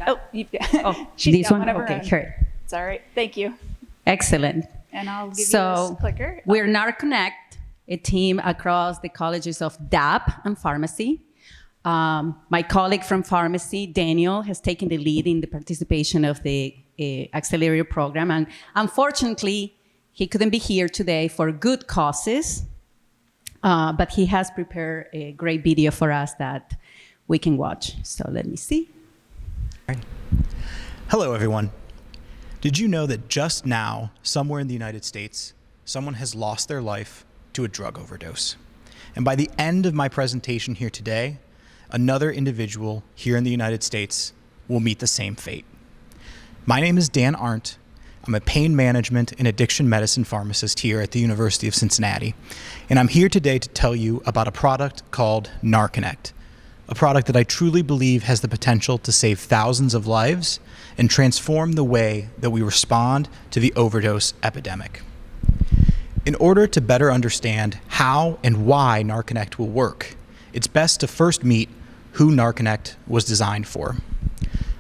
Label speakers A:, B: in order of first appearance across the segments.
A: Oh, she's
B: this
A: got
B: one?
A: one of her
B: Okay,
A: own.
B: great.
A: It's all right. Thank you.
B: Excellent.
A: And I'll give you
B: So
A: this clicker.
B: we're NarConnect, a team across the colleges of DAP and pharmacy. My colleague from pharmacy, Daniel, has taken the lead in the participation of the accelerator program. And unfortunately, he couldn't be here today for good causes, but he has prepared a great video for us that we can watch. So let me see.
C: Hello, everyone. Did you know that just now, somewhere in the United States, someone has lost their life to a drug overdose? And by the end of my presentation here today, another individual here in the United States will meet the same fate. My name is Dan Arndt. I'm a pain management and addiction medicine pharmacist here at the University of Cincinnati. And I'm here today to tell you about a product called NarConnect, a product that I truly believe has the potential to save thousands of lives and transform the way that we respond to the overdose epidemic. In order to better understand how and why NarConnect will work, it's best to first meet who NarConnect was designed for.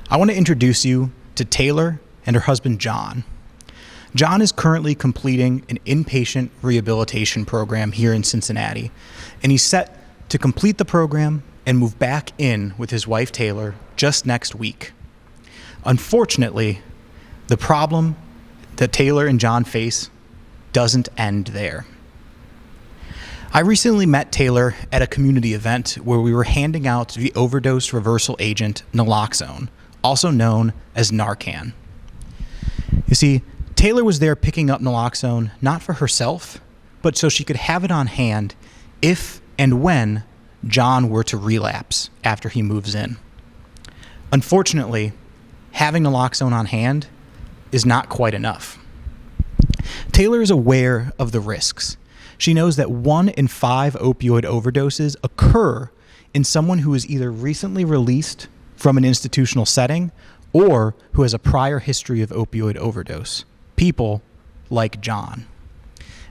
C: I want to introduce you to Taylor and her husband, John. John is currently completing an inpatient rehabilitation program here in Cincinnati, and he's set to complete the program and move back in with his wife, Taylor, just next week. Unfortunately, the problem that Taylor and John face doesn't end there. I recently met Taylor at a community event where we were handing out the overdose reversal agent naloxone, also known as Narcan. You see, Taylor was there picking up naloxone not for herself, but so she could have it on hand if and when John were to relapse after he moves in. Unfortunately, having naloxone on hand is not quite enough. Taylor is aware of the risks. She knows that 1 in 5 opioid overdoses occur in someone who is either recently released from an institutional setting or who has a prior history of opioid overdose, people like John.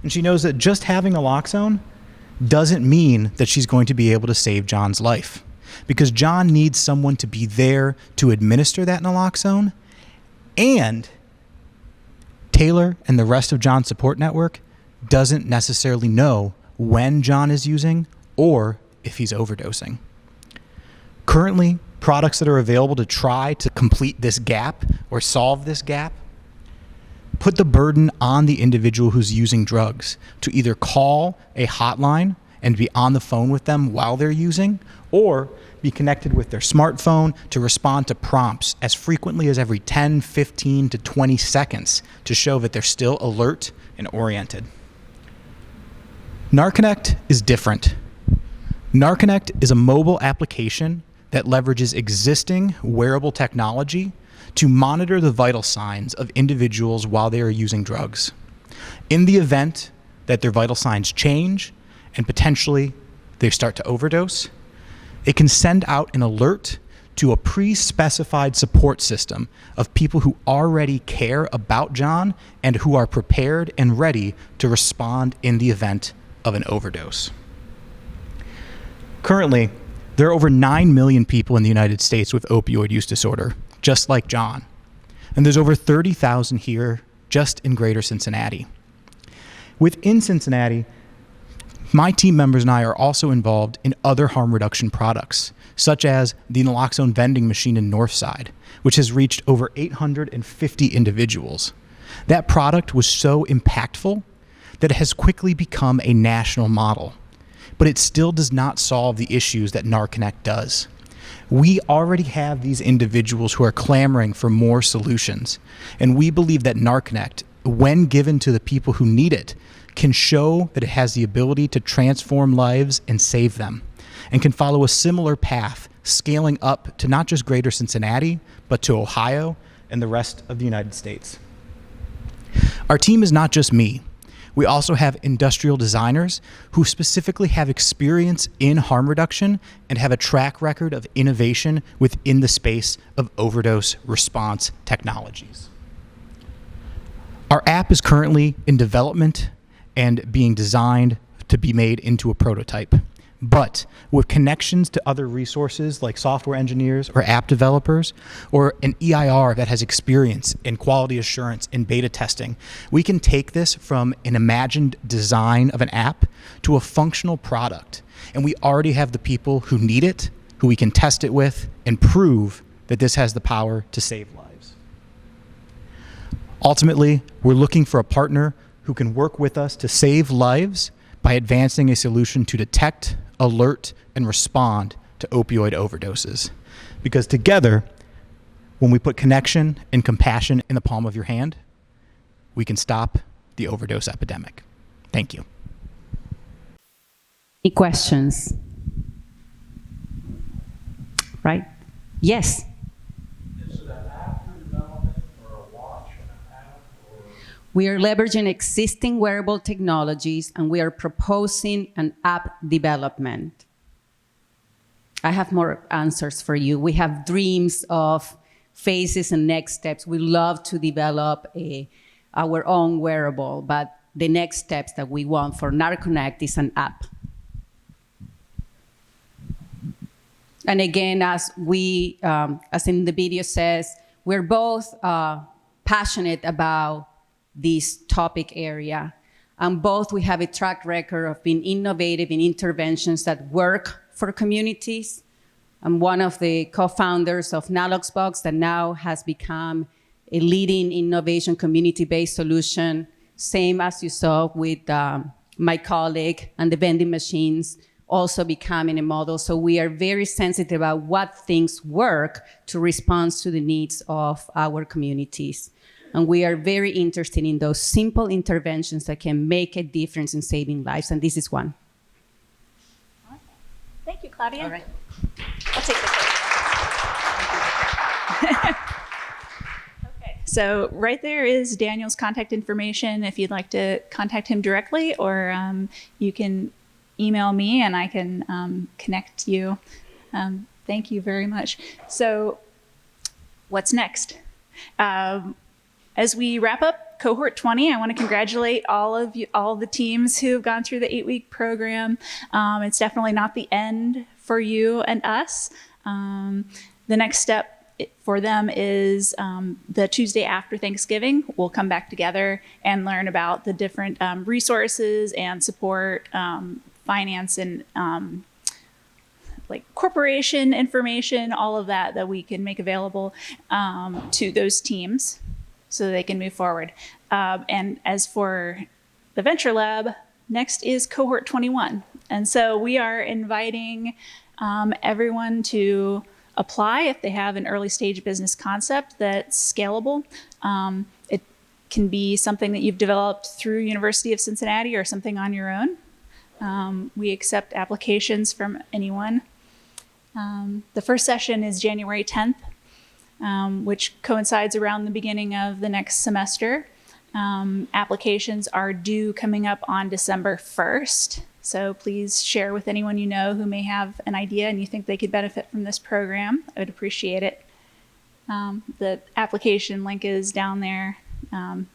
C: And she knows that just having naloxone doesn't mean that she's going to be able to save John's life, because John needs someone to be there to administer that naloxone, and Taylor and the rest of John's support network doesn't necessarily know when John is using or if he's overdosing. Currently, products that are available to try to complete this gap or solve this gap put the burden on the individual who's using drugs to either call a hotline and be on the phone with them while they're using, or be connected with their smartphone to respond to prompts as frequently as every 10, 15 to 20 seconds to show that they're still alert and oriented. NarConnect is different. NarConnect is a mobile application that leverages existing wearable technology to monitor the vital signs of individuals while they are using drugs. In the event that their vital signs change and potentially they start to overdose, it can send out an alert to a pre-specified support system of people who already care about John and who are prepared and ready to respond in the event of an overdose. Currently, there are over 9 million people in the United States with opioid use disorder, just like John. And there's over 30,000 here just in greater Cincinnati. Within Cincinnati, my team members and I are also involved in other harm reduction products, such as the naloxone vending machine in Northside, which has reached over 850 individuals. That product was so impactful that it has quickly become a national model, but it still does not solve the issues that NarConnect does. We already have these individuals who are clamoring for more solutions, and we believe that NarConnect, when given to the people who need it, can show that it has the ability to transform lives and save them, and can follow a similar path, scaling up to not just greater Cincinnati, but to Ohio and the rest of the United States. Our team is not just me. We also have industrial designers who specifically have experience in harm reduction and have a track record of innovation within the space of overdose response technologies. Our app is currently in development and being designed to be made into a prototype. But with connections to other resources like software engineers or app developers, or an EIR that has experience in quality assurance and beta testing, we can take this from an imagined design of an app to a functional product. And we already have the people who need it, who we can test it with, and prove that this has the power to save lives. Ultimately, we're looking for a partner who can work with us to save lives by advancing a solution to detect, alert, and respond to opioid overdoses. Because together, when we put connection and compassion in the palm of your hand, we can stop the overdose epidemic. Thank you.
B: Any questions? Right? Yes.
D: Is it an app you're developing, or a watch and an app, or?
B: We are leveraging existing wearable technologies, and we are proposing an app development. I have more answers for you. We have dreams of phases and next steps. We love to develop our own wearable, but the next steps that we want for NarConnect is an app. And again, as in the video says, we're both passionate about this topic area. And both we have a track record of being innovative in interventions that work for communities. I'm one of the co-founders of Naloxbox that now has become a leading innovation community-based solution, same as you saw with my colleague and the vending machines also becoming a model. So we are very sensitive about what things work to respond to the needs of our communities. And we are very interested in those simple interventions that can make a difference in saving lives, and this is one.
A: Thank you, Claudia.
B: All right.
A: I'll take this. Okay, so right there is Daniel's contact information if you'd like to contact him directly, or you can email me and I can connect you. Thank you very much. So what's next? As we wrap up Cohort 20, I want to congratulate all of you, all the teams who have gone through the 8-week program. It's definitely not the end for you and us. The next step for them is the Tuesday after Thanksgiving. We'll come back together and learn about the different resources and support, finance and like corporation information, all of that we can make available to those teams so they can move forward. And as for the Venture Lab, next is Cohort 21. And so we are inviting everyone to apply if they have an early stage business concept that's scalable. It can be something that you've developed through University of Cincinnati or something on your own. We accept applications from anyone. The first session is January 10th, which coincides around the beginning of the next semester. Applications are due coming up on December 1st. So please share with anyone you know who may have an idea and you think they could benefit from this program. I would appreciate it. The application link is down there. And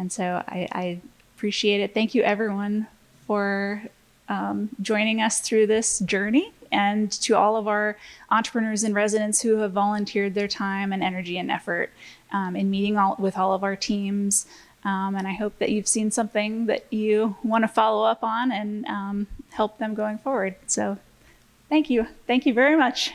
A: so I appreciate it. Thank you, everyone, for joining us through this journey, and to all of our entrepreneurs and residents who have volunteered their time and energy and effort in meeting with all of our teams. And I hope that you've seen something that you want to follow up on and help them going forward. So thank you. Thank you very much.